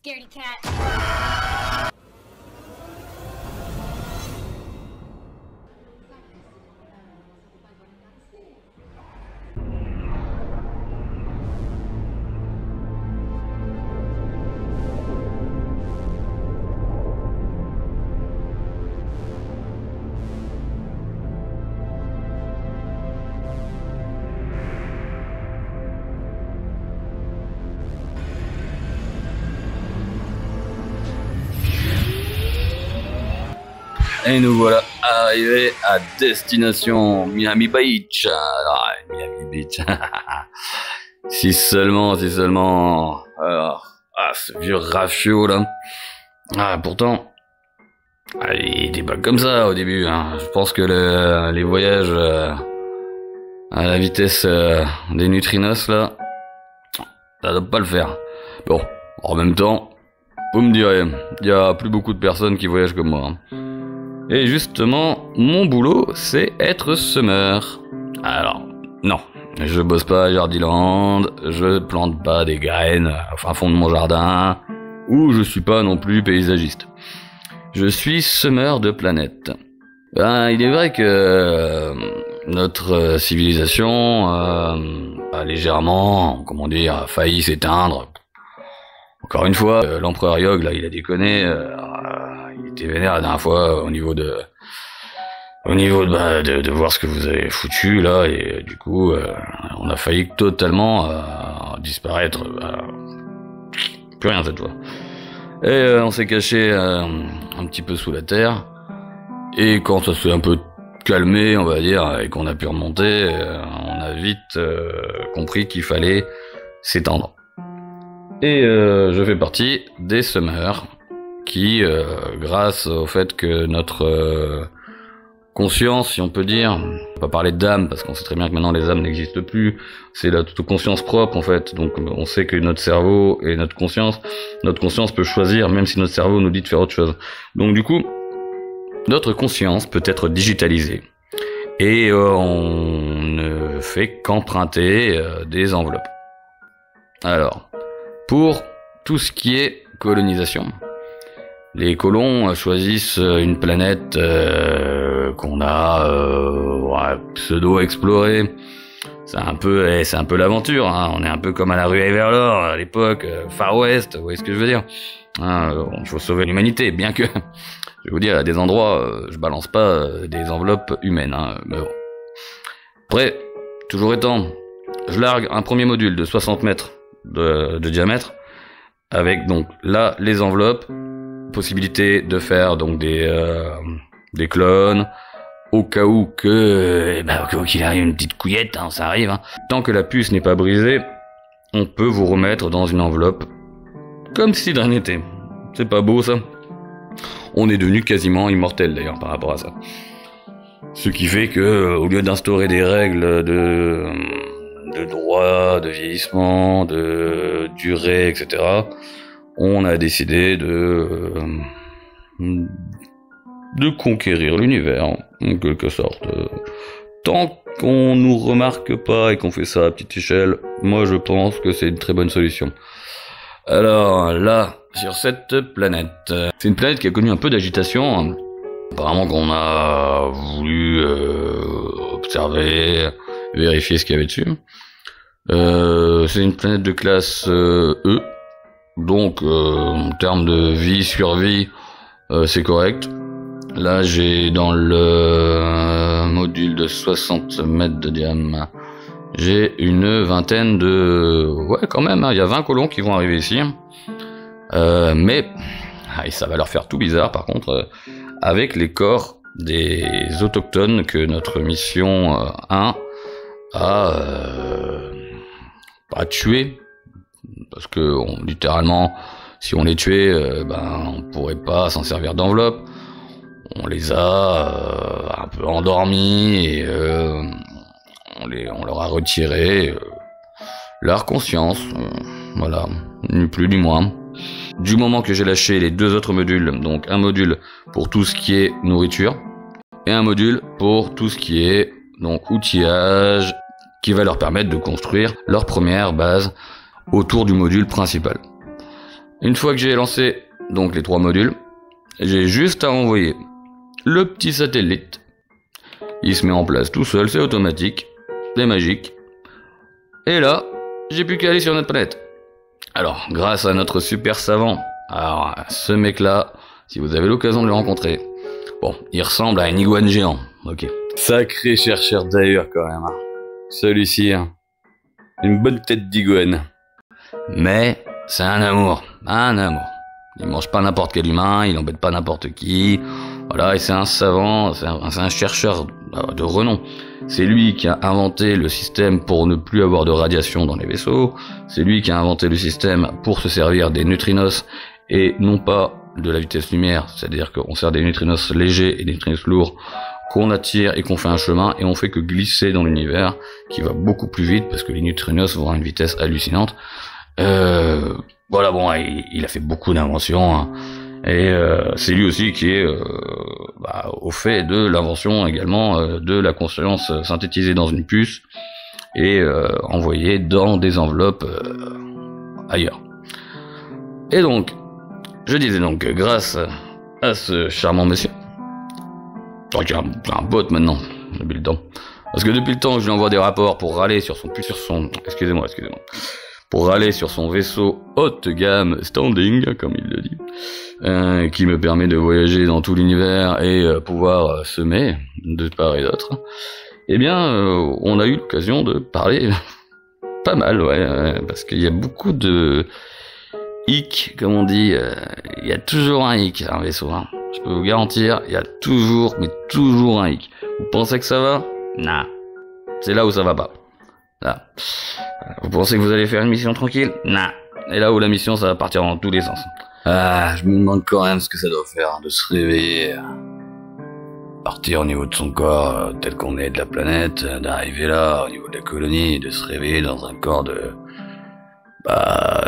Scaredy cat. Et nous voilà arrivés à destination Miami Beach. Alors, Miami Beach. Si seulement. Alors, ce vieux rafio là. Pourtant, il était pas comme ça au début. Je pense que les voyages à la vitesse des neutrinos là, ça doit pas le faire. Bon, en même temps, vous me direz, il y a plus beaucoup de personnes qui voyagent comme moi. Et justement, mon boulot, c'est être semeur. Alors, non, je bosse pas à Jardiland, je plante pas des graines au fin fond de mon jardin, ou je suis pas non plus paysagiste. Je suis semeur de planètes. Il est vrai que notre civilisation a légèrement, failli s'éteindre. Encore une fois, l'empereur Yog, là, il a déconné. Il était vénère la dernière fois au niveau de voir ce que vous avez foutu là, et du coup, on a failli totalement disparaître. Plus rien cette fois. Et on s'est caché un petit peu sous la terre. Et quand ça s'est un peu calmé, on va dire, et qu'on a pu remonter, on a vite compris qu'il fallait s'étendre. Et je fais partie des semeurs qui, grâce au fait que notre conscience, si on peut dire, on va pas parler d'âme parce qu'on sait très bien que maintenant les âmes n'existent plus, c'est la conscience propre en fait, donc on sait que notre cerveau et notre conscience peut choisir même si notre cerveau nous dit de faire autre chose. Donc du coup, notre conscience peut être digitalisée et on ne fait qu'emprunter des enveloppes. Alors, pour tout ce qui est colonisation, les colons choisissent une planète qu'on a pseudo-explorée. C'est un peu l'aventure, hein. On est un peu comme à la ruée vers l'or à l'époque, Far West, vous voyez ce que je veux dire. Il faut sauver l'humanité, bien que, je vais vous dire, à des endroits, je balance pas des enveloppes humaines, mais bon. Après, toujours étant, je largue un premier module de 60 mètres de diamètre, avec donc là les enveloppes, possibilité de faire donc des clones, au cas où qu'il arrive une petite couillette, ça arrive. Tant que la puce n'est pas brisée, on peut vous remettre dans une enveloppe comme si de rien n'était. C'est pas beau ça? On est devenu quasiment immortel d'ailleurs par rapport à ça. Ce qui fait que au lieu d'instaurer des règles de droit, de vieillissement, de durée, etc., on a décidé de conquérir l'univers, en quelque sorte. Tant qu'on nous remarque pas et qu'on fait ça à petite échelle, moi je pense que c'est une très bonne solution. Alors là, sur cette planète, c'est une planète qui a connu un peu d'agitation, apparemment qu'on a voulu observer, vérifier ce qu'il y avait dessus. C'est une planète de classe E, donc en termes de vie, survie, c'est correct. Là j'ai dans le module de 60 mètres de diamètre, j'ai une vingtaine de... Ouais quand même, il y a 20 colons qui vont arriver ici. Mais ça va leur faire tout bizarre par contre, avec les corps des autochtones que notre mission 1 a tué, parce que littéralement si on les tuait, on pourrait pas s'en servir d'enveloppe. On les a un peu endormis et on leur a retiré leur conscience, voilà, ni plus ni moins. Du moment que j'ai lâché les deux autres modules, donc un module pour tout ce qui est nourriture et un module pour tout ce qui est donc outillage, qui va leur permettre de construire leur première base autour du module principal. Une fois que j'ai lancé donc les 3 modules, j'ai juste à envoyer le petit satellite. Il se met en place tout seul, c'est automatique, c'est magique. Et là, j'ai plus qu'à aller sur notre planète. Alors, grâce à notre super savant, alors ce mec-là, si vous avez l'occasion de le rencontrer, bon, il ressemble à un iguane géant, ok. Sacré chercheur d'ailleurs quand même, hein. Celui-ci, hein. Une bonne tête d'iguane. Mais c'est un amour, un amour. Il mange pas n'importe quel humain, il embête pas n'importe qui. Voilà, et c'est un savant, c'est un chercheur de renom. C'est lui qui a inventé le système pour ne plus avoir de radiation dans les vaisseaux. C'est lui qui a inventé le système pour se servir des neutrinos et non pas de la vitesse lumière. C'est-à-dire qu'on sert des neutrinos légers et des neutrinos lourds qu'on attire et qu'on fait un chemin et on fait que glisser dans l'univers qui va beaucoup plus vite parce que les neutrinos vont à une vitesse hallucinante. Voilà, bon, il a fait beaucoup d'inventions, hein. Et c'est lui aussi qui est au fait de l'invention également de la conscience synthétisée dans une puce et envoyée dans des enveloppes ailleurs. Et donc, je disais donc, grâce à ce charmant monsieur, qui a un pote maintenant, depuis le temps, parce que depuis le temps que je lui envoie des rapports pour râler sur son excusez-moi, pour râler sur son vaisseau haute gamme standing, comme il le dit, qui me permet de voyager dans tout l'univers et pouvoir semer de part et d'autre, eh bien, on a eu l'occasion de parler pas mal, ouais, parce qu'il y a beaucoup de hic, comme on dit, il y a toujours un hic, un vaisseau, hein. Je peux vous garantir, il y a toujours, mais toujours un hic. Vous pensez que ça va? Nah. C'est là où ça va pas. Là. Vous pensez que vous allez faire une mission tranquille? Nah. Et là où la mission, ça va partir dans tous les sens. Ah, je me demande quand même ce que ça doit faire de se réveiller, partir au niveau de son corps tel qu'on est de la planète, d'arriver là au niveau de la colonie, de se réveiller dans un corps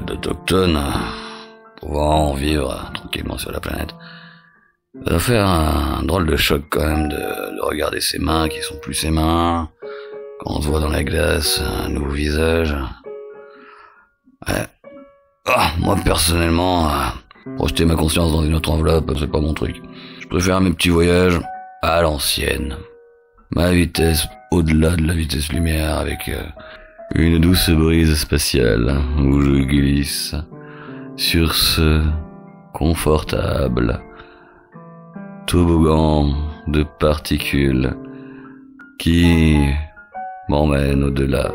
d'autochtones, pouvant vivre tranquillement sur la planète. Ça doit faire un drôle de choc quand même de regarder ses mains qui sont plus ses mains, quand on se voit dans la glace, un nouveau visage. Ouais. Moi personnellement, projeter ma conscience dans une autre enveloppe, c'est pas mon truc. Je préfère mes petits voyages à l'ancienne. Ma vitesse au-delà de la vitesse lumière avec une douce brise spatiale où je glisse sur ce confortable toboggan de particules qui m'emmène au-delà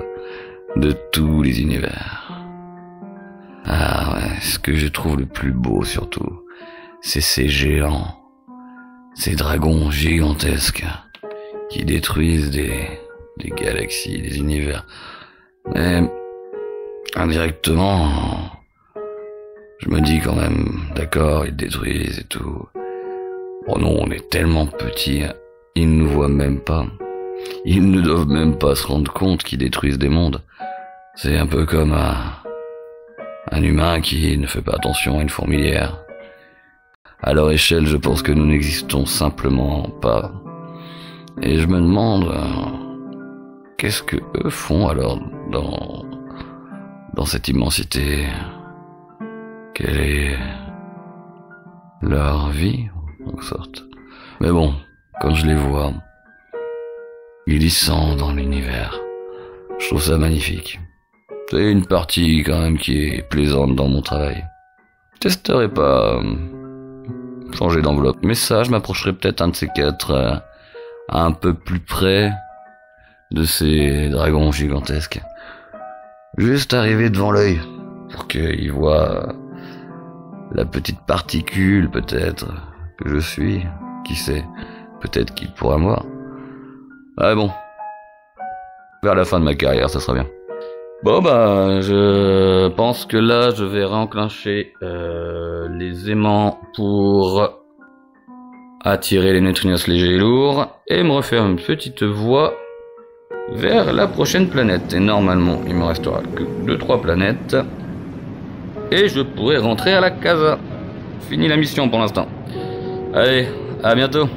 de tous les univers. Ah ouais, ce que je trouve le plus beau surtout, c'est ces géants, ces dragons gigantesques qui détruisent des galaxies, des univers. Mais indirectement, je me dis quand même, d'accord, ils détruisent et tout. Oh non, on est tellement petits, ils ne nous voient même pas. Ils ne doivent même pas se rendre compte qu'ils détruisent des mondes. C'est un peu comme un humain qui ne fait pas attention à une fourmilière. À leur échelle, je pense que nous n'existons simplement pas. Et je me demande, qu'est-ce que eux font alors dans cette immensité? Quelle est leur vie, en sorte? Mais bon, quand je les vois, glissant dans l'univers, je trouve ça magnifique. C'est une partie quand même qui est plaisante dans mon travail. Je testerai pas changer d'enveloppe, mais ça, je m'approcherai peut-être un de ces quatre un peu plus près de ces dragons gigantesques. Juste arriver devant l'œil pour qu'ils voient la petite particule peut-être que je suis. Qui sait, peut-être qu'il pourra me voir. Ah bon, vers la fin de ma carrière, ça sera bien. Bon je pense que là je vais réenclencher les aimants pour attirer les neutrinos légers et lourds et me refaire une petite voie vers la prochaine planète. Et normalement il me restera que 2-3 planètes et je pourrai rentrer à la casa. Fini la mission pour l'instant. Allez, à bientôt.